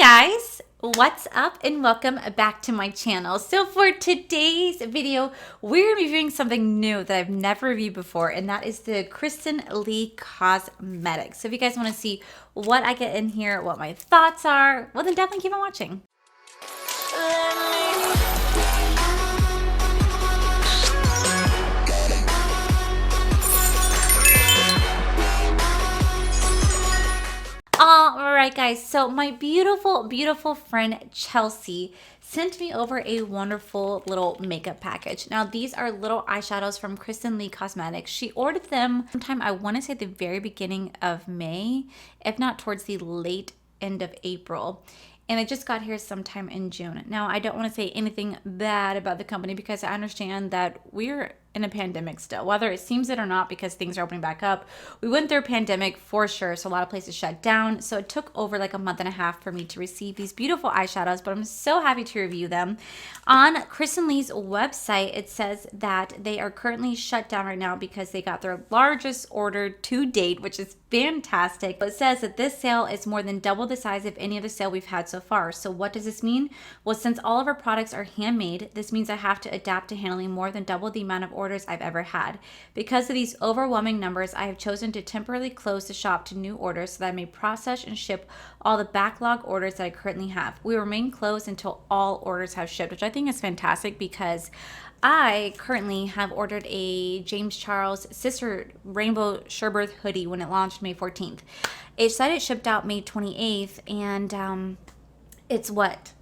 guys, what's up and welcome back to my channel. So for today's video, we're going to be reviewing something new that I've never reviewed before, and that is the Kristen Leigh cosmetics. So if you guys want to see what I get in here, what my thoughts are, well then definitely keep on watching. Alright guys, so my beautiful friend Chelsea sent me over a wonderful little makeup package. Now these are little eyeshadows from Kristen Leigh Cosmetics. She ordered them sometime, I want to say the very beginning of May, if not towards the late end of April. And it just got here sometime in June. Now, I don't want to say anything bad about the company because I understand that we're in a pandemic still, whether it seems it or not, because things are opening back up. We went through a pandemic for sure, so a lot of places shut down. So it took over like a month and a half for me to receive these beautiful eyeshadows, but I'm so happy to review them. On Kristen Leigh's website, it says that they are currently shut down right now because they got their largest order to date, which is fantastic. But it says that this sale is more than double the size of any other sale we've had so far. So what does this mean? Well, since all of our products are handmade, this means I have to adapt to handling more than double the amount of orders I've ever had. Because of these overwhelming numbers, I have chosen to temporarily close the shop to new orders so that I may process and ship all the backlog orders that I currently have. We remain closed until all orders have shipped, which I think is fantastic because I currently have ordered a James Charles Sister Rainbow Sherbet hoodie when it launched May 14th. It said it shipped out May 28th, and it's what?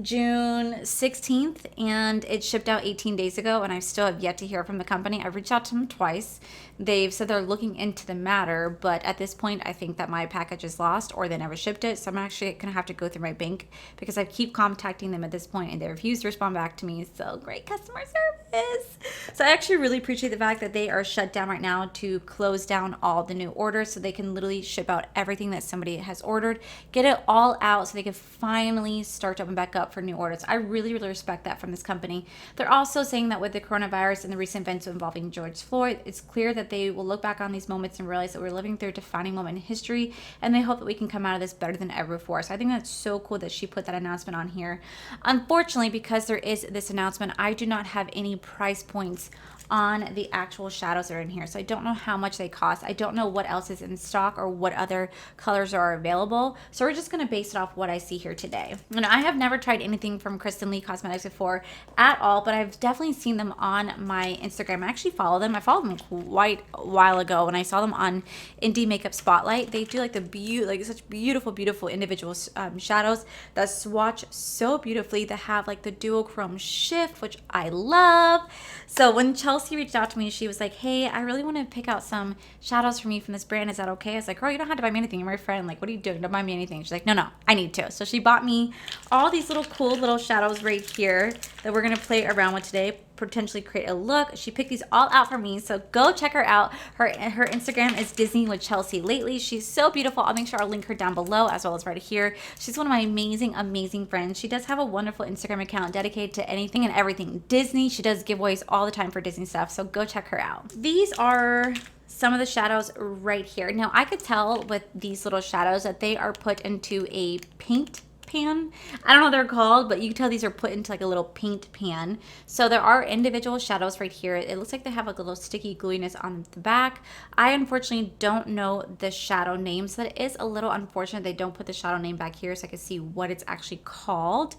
June 16th, and it shipped out 18 days ago, and I still have yet to hear from the company. I've reached out to them twice. They've said they're looking into the matter, but at this point, I think that my package is lost or they never shipped it. So I'm actually going to have to go through my bank because I keep contacting them at this point and they refuse to respond back to me. So great customer service. So I actually really appreciate the fact that they are shut down right now to close down all the new orders so they can literally ship out everything that somebody has ordered, get it all out so they can finally start to open back up for new orders. I really respect that from this company. They're also saying that with the coronavirus and the recent events involving George Floyd, it's clear that they will look back on these moments and realize that we're living through a defining moment in history, and they hope that we can come out of this better than ever before. So I think that's so cool that she put that announcement on here. Unfortunately, because there is this announcement, I do not have any price points on the actual shadows that are in here. So I don't know how much they cost. I don't know what else is in stock or what other colors are available. So we're just going to base it off what I see here today. And I have never tried anything from Kristen Leigh Cosmetics before at all, but I've definitely seen them on my Instagram. I actually follow them. I followed them quite a while ago when I saw them on Indie Makeup Spotlight. They do like such beautiful individual shadows that swatch so beautifully, that have like the duochrome shift, which I love. So when Chelsea reached out to me, she was like, hey, I really want to pick out some shadows for me from this brand. Is that okay? I was like, girl, you don't have to buy me anything. You're my friend. Like, what are you doing? Don't buy me anything. She's like, no, I need to. So she bought me all these little cool little shadows right here that we're going to play around with today, potentially create a look. She picked these all out for me, so go check her out. Her Instagram is Disney with Chelsea Lately. She's so beautiful. I'll make sure I'll link her down below as well as right here. She's one of my amazing friends. She does have a wonderful Instagram account dedicated to anything and everything Disney. She does giveaways all the time for Disney stuff, so go check her out. These are some of the shadows right here. Now I could tell with these little shadows that they are put into a paint pan. I don't know what they're called, but you can tell these are put into like a little paint pan. So there are individual shadows right here. It looks like they have like a little sticky gluiness on the back. I unfortunately don't know the shadow name, so that is a little unfortunate they don't put the shadow name back here so I can see what it's actually called.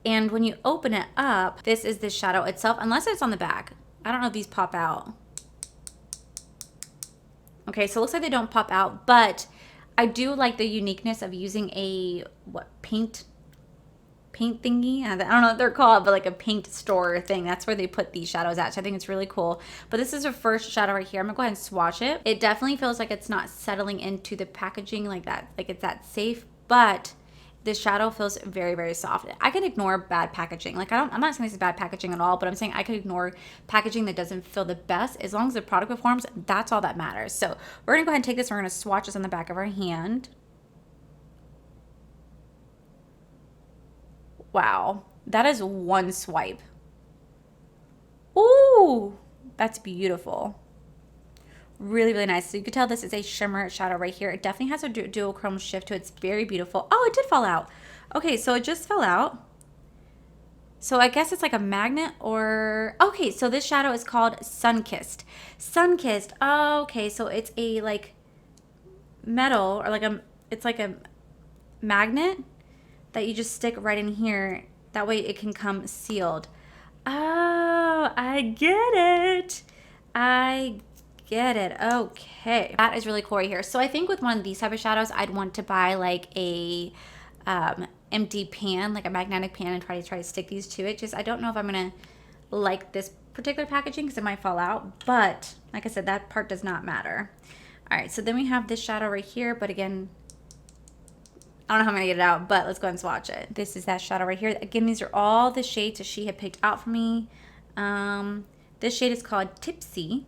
And when you open it up, this is the shadow itself, unless it's on the back. I don't know if these pop out. Okay, so it looks like they don't pop out, but I do like the uniqueness of using a paint thingy. I don't know what they're called, but like a paint store thing. That's where they put these shadows at. So I think it's really cool. But this is her first shadow right here. I'm gonna go ahead and swatch it. It definitely feels like it's not settling into the packaging like that, like it's that safe, but this shadow feels very soft. I can ignore bad packaging. Like I'm not saying this is bad packaging at all, but I'm saying I could ignore packaging that doesn't feel the best. As long as the product performs, that's all that matters. So we're gonna go ahead and take this. We're gonna swatch this on the back of our hand. Wow, that is one swipe. Ooh, that's beautiful. Really, really nice. So you can tell this is a shimmer shadow right here. It definitely has a duochrome shift to it. It's very beautiful. Oh, it did fall out. Okay, so it just fell out. So I guess it's like a magnet or... Okay, so this shadow is called Sunkissed. Sunkissed. Oh, okay, so it's a like metal or like a... It's like a magnet that you just stick right in here. That way it can come sealed. Oh, I get it. I get it. Okay. That is really cool right here. So I think with one of these type of shadows, I'd want to buy like a empty pan, like a magnetic pan, and try to stick these to it. Just I don't know if I'm gonna like this particular packaging because it might fall out, but like I said, that part does not matter. All right, so then we have this shadow right here, but again, I don't know how I'm gonna get it out, but let's go ahead and swatch it. This is that shadow right here. Again, these are all the shades that she had picked out for me. This shade is called Tipsy.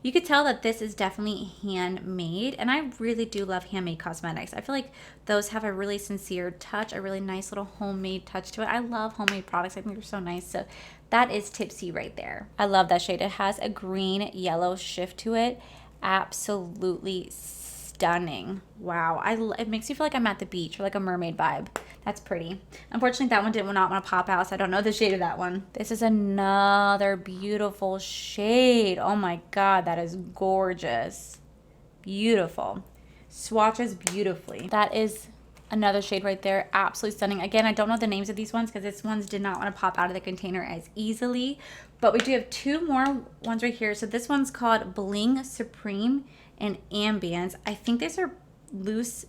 You could tell that this is definitely handmade, and I really do love handmade cosmetics. I feel like those have a really sincere touch, a really nice little homemade touch to it. I love homemade products. I think they're so nice. So that is Tipsy right there. I love that shade. It has a green yellow shift to it. Absolutely stunning. Wow. It makes me feel like I'm at the beach or like a mermaid vibe. That's pretty. Unfortunately, that one did not want to pop out, so I don't know the shade of that one. This is another beautiful shade. Oh my God, that is gorgeous. Beautiful. Swatches beautifully. That is another shade right there. Absolutely stunning. Again, I don't know the names of these ones because these ones did not want to pop out of the container as easily. But we do have two more ones right here. So this one's called Bling Supreme and Ambience. I think these are loose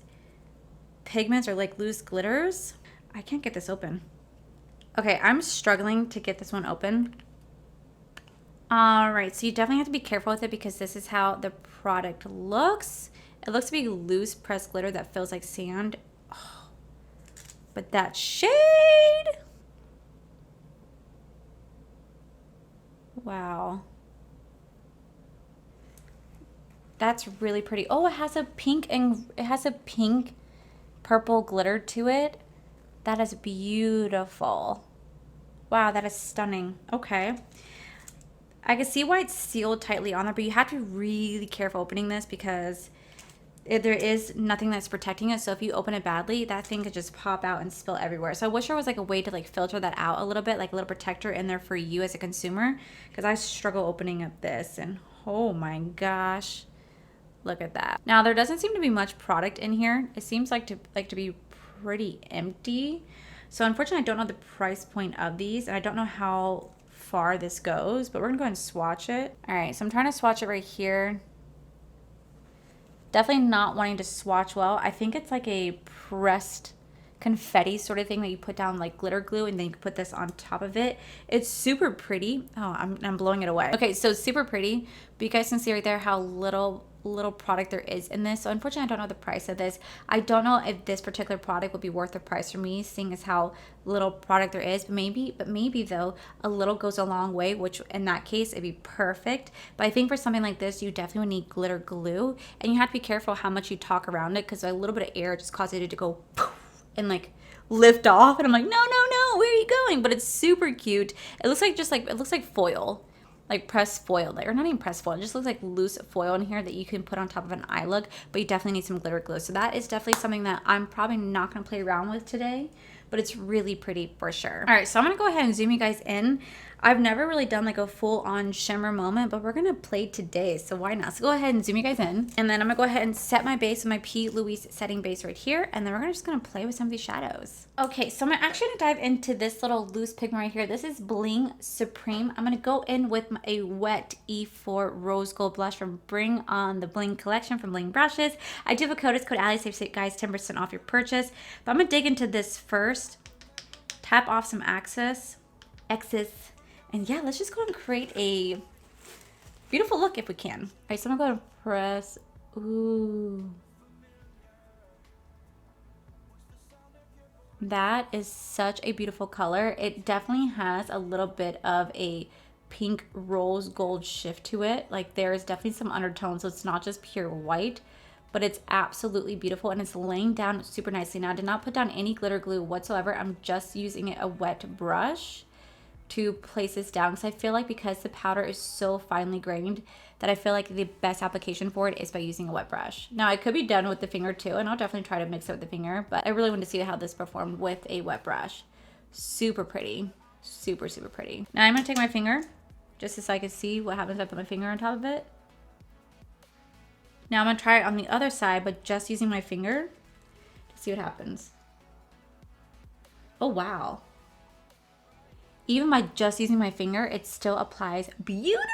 pigments or like loose glitters. I can't get this open. Okay, I'm struggling to get this one open. All right, so you definitely have to be careful with it because this is how the product looks. It looks to be loose pressed glitter that feels like sand. Oh, but that shade. Wow. That's really pretty. Oh, it has a pink purple glitter to it. That is beautiful. Wow, that is stunning. Okay. I can see why it's sealed tightly on there, but you have to be really careful opening this because there is nothing that's protecting it. So if you open it badly, that thing could just pop out and spill everywhere. So I wish there was like a way to like filter that out a little bit, like a little protector in there for you as a consumer, because I struggle opening up this and oh my gosh. Look at that. Now there doesn't seem to be much product in here. It seems like to be pretty empty. So unfortunately, I don't know the price point of these, and I don't know how far this goes, but we're gonna go ahead and swatch it. All right, so I'm trying to swatch it right here. Definitely not wanting to swatch well. I think it's like a pressed confetti sort of thing that you put down like glitter glue and then you can put this on top of it. It's super pretty. Oh, I'm blowing it away. Okay, so it's super pretty, but you guys can see right there how little product there is in this. So unfortunately, I don't know the price of this. I don't know if this particular product would be worth the price for me, seeing as how little product there is. But maybe though, a little goes a long way, which in that case, it'd be perfect. But I think for something like this, you definitely would need glitter glue, and you have to be careful how much you talk around it because a little bit of air just causes it to go poof and like lift off. And I'm like, no, where are you going? But it's super cute. It looks like foil. Like pressed foil, or not even pressed foil, it just looks like loose foil in here that you can put on top of an eye look, but you definitely need some glitter glue. So that is definitely something that I'm probably not gonna play around with today, but it's really pretty for sure. All right, so I'm gonna go ahead and zoom you guys in. I've never really done like a full on shimmer moment, but we're gonna play today, so why not? So go ahead and zoom you guys in, and then I'm gonna go ahead and set my base with my P. Louise setting base right here, and then we're just gonna play with some of these shadows. Okay, so I'm actually gonna dive into this little loose pigment right here. This is Bling Supreme. I'm gonna go in with a wet E4 rose gold blush from Bring On the Bling collection from Bling Brushes. I do have a code, it's code Allie, saves you guys 10% off your purchase, but I'm gonna dig into this first, tap off some excess. And yeah, let's just go and create a beautiful look if we can. All right, so I'm gonna go and press, ooh. That is such a beautiful color. It definitely has a little bit of a pink rose gold shift to it. Like there is definitely some undertones, so it's not just pure white, but it's absolutely beautiful and it's laying down super nicely. Now I did not put down any glitter glue whatsoever. I'm just using a wet brush to place this down because I feel like because the powder is so finely grained, that I feel like the best application for it is by using a wet brush. Now I could be done with the finger too, and I'll definitely try to mix it with the finger, but I really want to see how this performed with a wet brush. Super pretty, super, super pretty. Now I'm gonna take my finger just so I can see what happens if I put my finger on top of it. Now I'm gonna try it on the other side, but just using my finger to see what happens. Oh wow. Even by just using my finger, it still applies beautifully.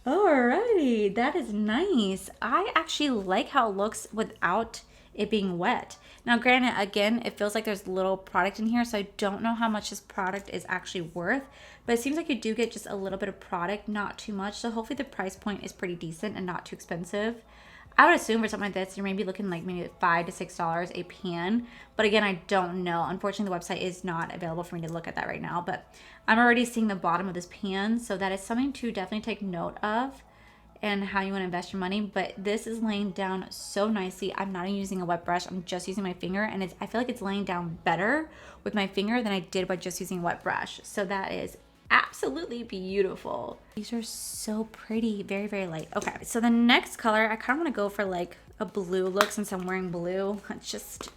Alrighty, that is nice. I actually like how it looks without it being wet. Now granted, again, it feels like there's little product in here, so I don't know how much this product is actually worth, but it seems like you do get just a little bit of product, not too much, so hopefully the price point is pretty decent and not too expensive. I would assume for something like this, you're maybe looking like maybe $5 to $6 a pan, but again, I don't know. Unfortunately, the website is not available for me to look at that right now, but I'm already seeing the bottom of this pan, so that is something to definitely take note of and how you want to invest your money. But this is laying down so nicely. I'm not even using a wet brush, I'm just using my finger, and I feel like it's laying down better with my finger than I did by just using a wet brush. So that is absolutely beautiful. These are so pretty, very, very light. Okay, so the next color, I kind of want to go for like a blue look since I'm wearing blue. Just,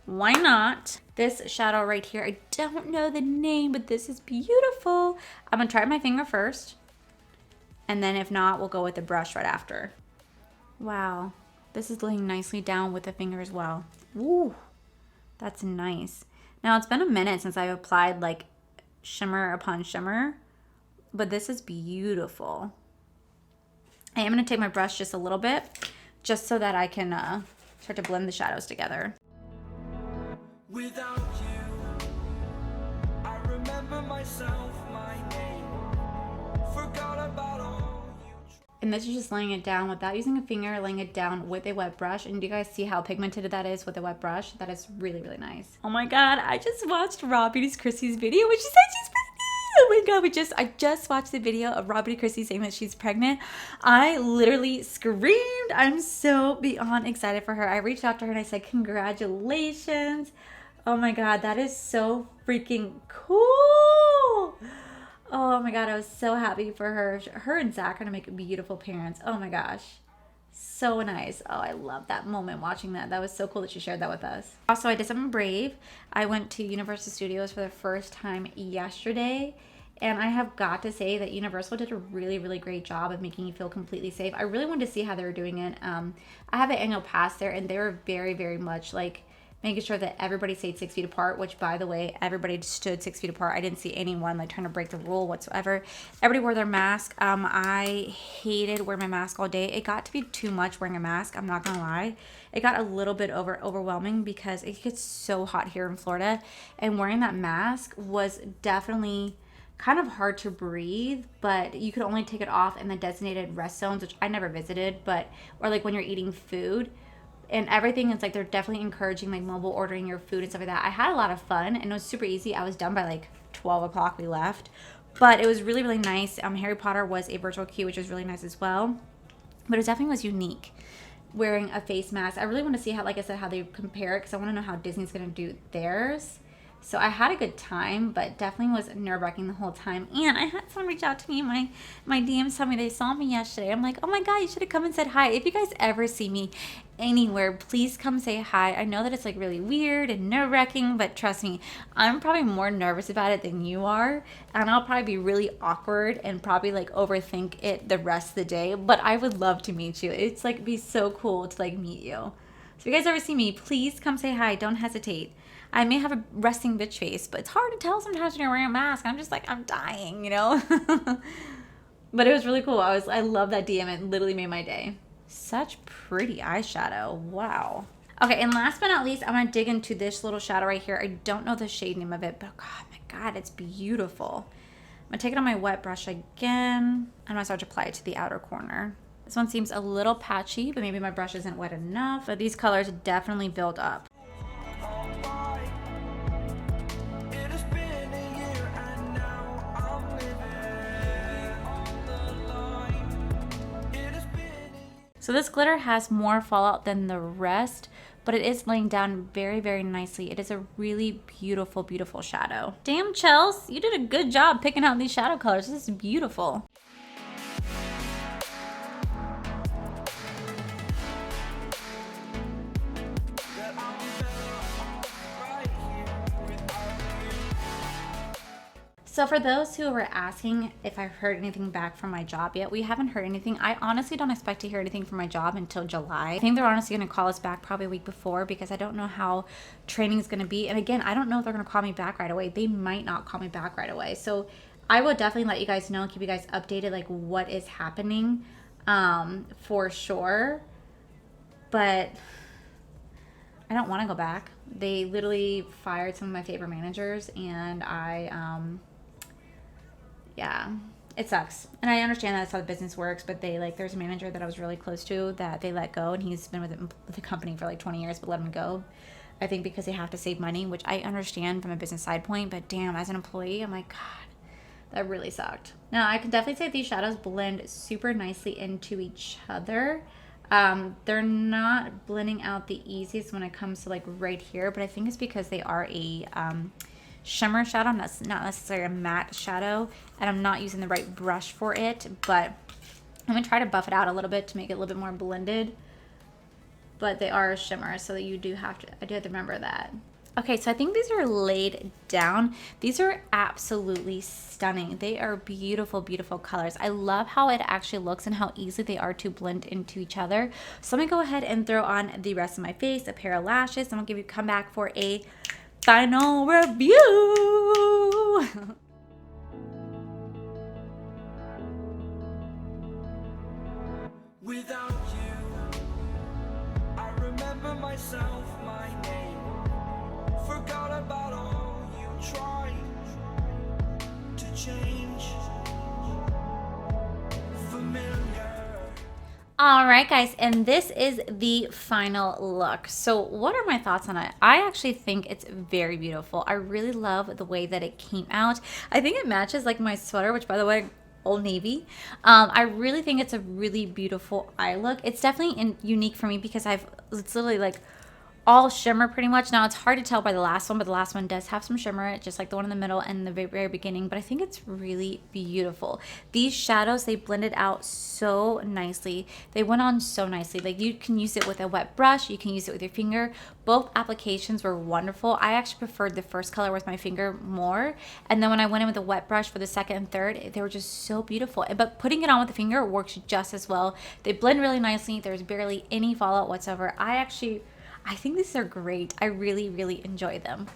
why not? This shadow right here, I don't know the name, but this is beautiful. I'm gonna try my finger first, and then if not, we'll go with the brush right after. Wow, this is laying nicely down with the finger as well. Ooh, that's nice. Now it's been a minute since I've applied like shimmer upon shimmer, but this is beautiful. I am going to take my brush just a little bit just so that I can start to blend the shadows together. Without you, I remember myself, my name, forgot about all you. And this is just laying it down without using a finger, laying it down with a wet brush. And do you guys see how pigmented that is with a wet brush? That is really, really nice. Oh my God, I just watched Raw Beauty's Chrissy's video when she said she's pregnant. Oh my God, I just watched the video of Raw Beauty Chrissy saying that she's pregnant. I literally screamed. I'm so beyond excited for her. I reached out to her and I said, congratulations. Oh my God, that is so freaking cool. Oh my God, I was so happy for her. Her and Zach are gonna make beautiful parents. Oh my gosh, so nice. Oh, I love that moment watching that. That was so cool that she shared that with us. Also, I did something brave. I went to Universal Studios for the first time yesterday, and I have got to say that Universal did a really, really great job of making you feel completely safe. I really wanted to see how they were doing it. I have an annual pass there, and they were very, very much like making sure that everybody stayed 6 feet apart, which by the way, everybody stood 6 feet apart. I didn't see anyone like trying to break the rule whatsoever. Everybody wore their mask. I hated wearing my mask all day. It got to be too much wearing a mask, I'm not gonna lie. It got a little bit overwhelming because it gets so hot here in Florida, and wearing that mask was definitely kind of hard to breathe, but you could only take it off in the designated rest zones, which I never visited, but or like when you're eating food. And everything is like they're definitely encouraging like mobile ordering your food and stuff like that. I had a lot of fun and it was super easy. I was done by like 12 o'clock we left, but it was really, really nice. Harry Potter was a virtual queue, which was really nice as well, but it definitely was unique wearing a face mask. I really want to see how, like I said, how they compare it, because I want to know how Disney's going to do theirs. So I had a good time, but definitely was nerve-wracking the whole time. And I had someone reach out to me. My DMs told me they saw me yesterday. I'm like, oh my God, you should have come and said hi. If you guys ever see me anywhere, please come say hi. I know that it's like really weird and nerve-wracking, but trust me, I'm probably more nervous about it than you are. And I'll probably be really awkward and probably like overthink it the rest of the day. But I would love to meet you. It's like be so cool to like meet you. So if you guys ever see me, please come say hi. Don't hesitate. I may have a resting bitch face, but it's hard to tell sometimes when you're wearing a mask. I'm just like, I'm dying, you know? But it was really cool. I love that DM. It literally made my day. Such pretty eyeshadow. Wow. Okay, and last but not least, I'm going to dig into this little shadow right here. I don't know the shade name of it, but God, my God, it's beautiful. I'm going to take it on my wet brush again. I'm going to start to apply it to the outer corner. This one seems a little patchy, but maybe my brush isn't wet enough. But these colors definitely build up. So this glitter has more fallout than the rest, but it is laying down very, very nicely. It is a really beautiful, beautiful shadow. Damn, Chels, you did a good job picking out these shadow colors. This is beautiful. So for those who were asking if I've heard anything back from my job yet, we haven't heard anything. I honestly don't expect to hear anything from my job until July. I think they're honestly going to call us back probably a week before because I don't know how training is going to be. And again, I don't know if they're going to call me back right away. They might not call me back right away. So I will definitely let you guys know, keep you guys updated, like what is happening for sure. But I don't want to go back. They literally fired some of my favorite managers, and yeah, it sucks. And I understand that's how the business works, but there's a manager that I was really close to that they let go, and he's been with the company for like 20 years, but let him go. I think because they have to save money, which I understand from a business side point, but damn, as an employee, I'm like, God, that really sucked. Now, I can definitely say these shadows blend super nicely into each other. They're not blending out the easiest when it comes to like right here, but I think it's because they are a shimmer shadow, not necessarily a matte shadow, and I'm not using the right brush for it, but I'm gonna try to buff it out a little bit to make it a little bit more blended. But they are a shimmer, so that I do have to remember that. Okay, so I think these are laid down. These are absolutely stunning. They are beautiful, beautiful colors. I love how it actually looks and how easily they are to blend into each other. So I'm gonna go ahead and throw on the rest of my face, a pair of lashes. I'm gonna come back for a final review. Without you, I remember myself, my name. Forgot about all you tried to change. Familiar. All right, guys, and this is the final look. So what are my thoughts on it? I actually think it's very beautiful. I really love the way that it came out. I think it matches like my sweater, which by the way, Old Navy. I really think it's a really beautiful eye look. It's definitely unique for me because it's literally like all shimmer pretty much. Now it's hard to tell by the last one, but the last one does have some shimmer, just like the one in the middle and the very, very beginning, but I think it's really beautiful. These shadows, they blended out so nicely. They went on so nicely. Like you can use it with a wet brush, you can use it with your finger. Both applications were wonderful. I actually preferred the first color with my finger more, and then when I went in with a wet brush for the second and third, they were just so beautiful. But putting it on with the finger works just as well. They blend really nicely. There's barely any fallout whatsoever. I think these are great. I really, really enjoy them.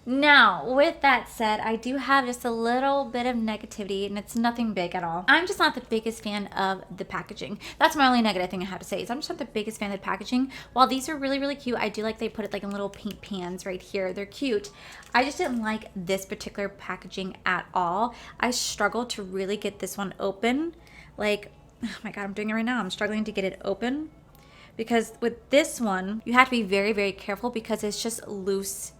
Now, with that said, I do have just a little bit of negativity, and it's nothing big at all. I'm just not the biggest fan of the packaging. That's my only negative thing I have to say, is I'm just not the biggest fan of the packaging. While these are really, really cute, I do like they put it like in little paint pans right here. They're cute. I just didn't like this particular packaging at all. I struggled to really get this one open. Like, oh my God, I'm doing it right now. I'm struggling to get it open. Because with this one, you have to be very, very careful because it's just loose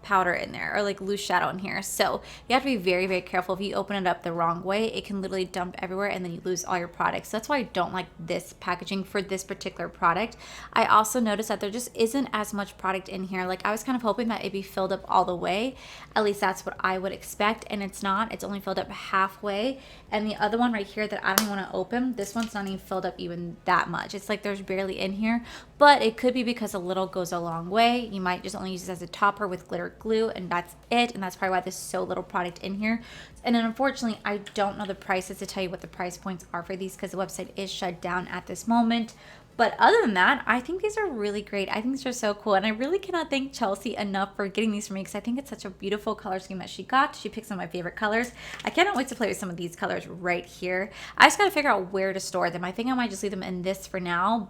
powder in there, or like loose shadow in here. So you have to be very, very careful. If you open it up the wrong way, it can literally dump everywhere and then you lose all your products. So that's why I don't like this packaging for this particular product. I also noticed that there just isn't as much product in here. Like I was kind of hoping that it'd be filled up all the way. At least that's what I would expect, and it's not. It's only filled up halfway. And the other one right here that I don't even want to open, this one's not even filled up even that much. It's like there's barely in here, but it could be because a little goes a long way. You might just only use this as a topper with glitter glue, and that's it. And that's probably why there's so little product in here. And then unfortunately, I don't know the prices to tell you what the price points are for these because the website is shut down at this moment. But other than that, I think these are really great. I think these are so cool. And I really cannot thank Chelsea enough for getting these for me because I think it's such a beautiful color scheme that she got. She picked some of my favorite colors. I cannot wait to play with some of these colors right here. I just got to figure out where to store them. I think I might just leave them in this for now.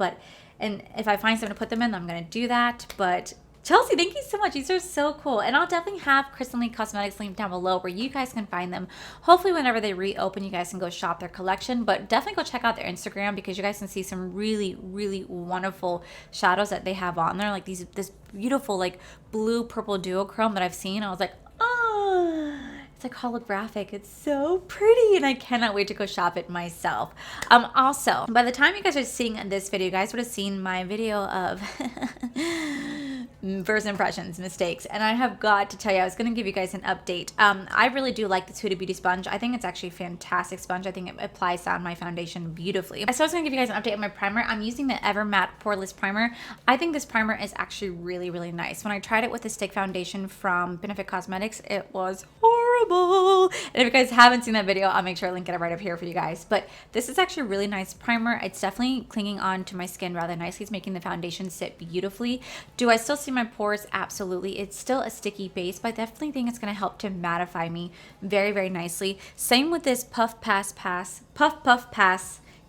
And if I find something to put them in, I'm going to do that. But Chelsea, thank you so much. These are so cool. And I'll definitely have Kristen Leigh Cosmetics linked down below where you guys can find them. Hopefully whenever they reopen, you guys can go shop their collection. But definitely go check out their Instagram because you guys can see some really, really wonderful shadows that they have on there. Like this beautiful like blue purple duochrome that I've seen. I was like, oh, it's like holographic. It's so pretty, and I cannot wait to go shop it myself. Also, by the time you guys are seeing this video, you guys would have seen my video of first impressions, mistakes, and I have got to tell you, I was going to give you guys an update. I really do like the Huda Beauty sponge. I think it's actually a fantastic sponge. I think it applies on my foundation beautifully. So I was going to give you guys an update on my primer. I'm using the Ever Matte Poreless Primer. I think this primer is actually really, really nice. When I tried it with the stick foundation from Benefit Cosmetics, it was horrible. adorable. And if you guys haven't seen that video, I'll make sure I link it right up here for you guys. But this is actually a really nice primer. It's definitely clinging on to my skin rather nicely. It's making the foundation sit beautifully. Do I still see my pores? Absolutely. It's still a sticky base, but I definitely think it's going to help to mattify me very, very nicely. Same with this Puff Pass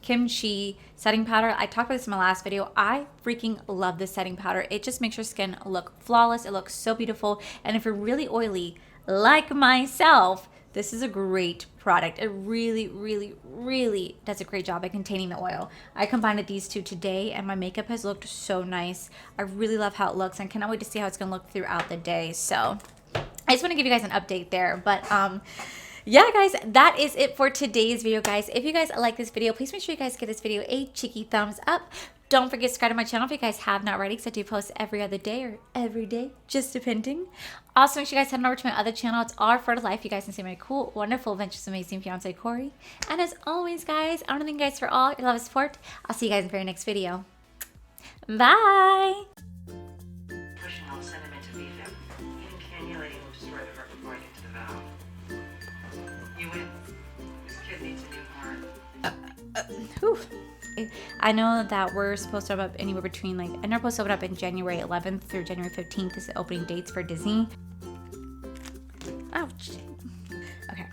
Kimchi setting powder. I talked about this in my last video. I freaking love this setting powder. It just makes your skin look flawless. It looks so beautiful. And if you're really oily like myself, this is a great product. It really, really, really does a great job at containing the oil. I combined these two today and my makeup has looked so nice. I really love how it looks and cannot wait to see how it's going to look throughout the day. So I just want to give you guys an update there. But yeah, guys, that is it for today's video, guys. If you guys like this video, please make sure you guys give this video a cheeky thumbs up. Don't forget to subscribe to my channel if you guys have not already, because I do post every other day or every day, just depending. Also, make sure you guys head on over to my other channel. It's All for Life. You guys can see my cool, wonderful, adventurous, amazing fiance, Corey. And as always, guys, I want to thank you guys for all your love and support. I'll see you guys in the very next video. Bye! Pushing all sentiment to leave him. Even cannulating will destroy the heart before I get to the valve. You win. This kid needs a new heart. Whew. I know that we're supposed to open up anywhere between, like, I know we're supposed to open up in January 11th through January 15th is the opening dates for Disney. Ouch. Okay.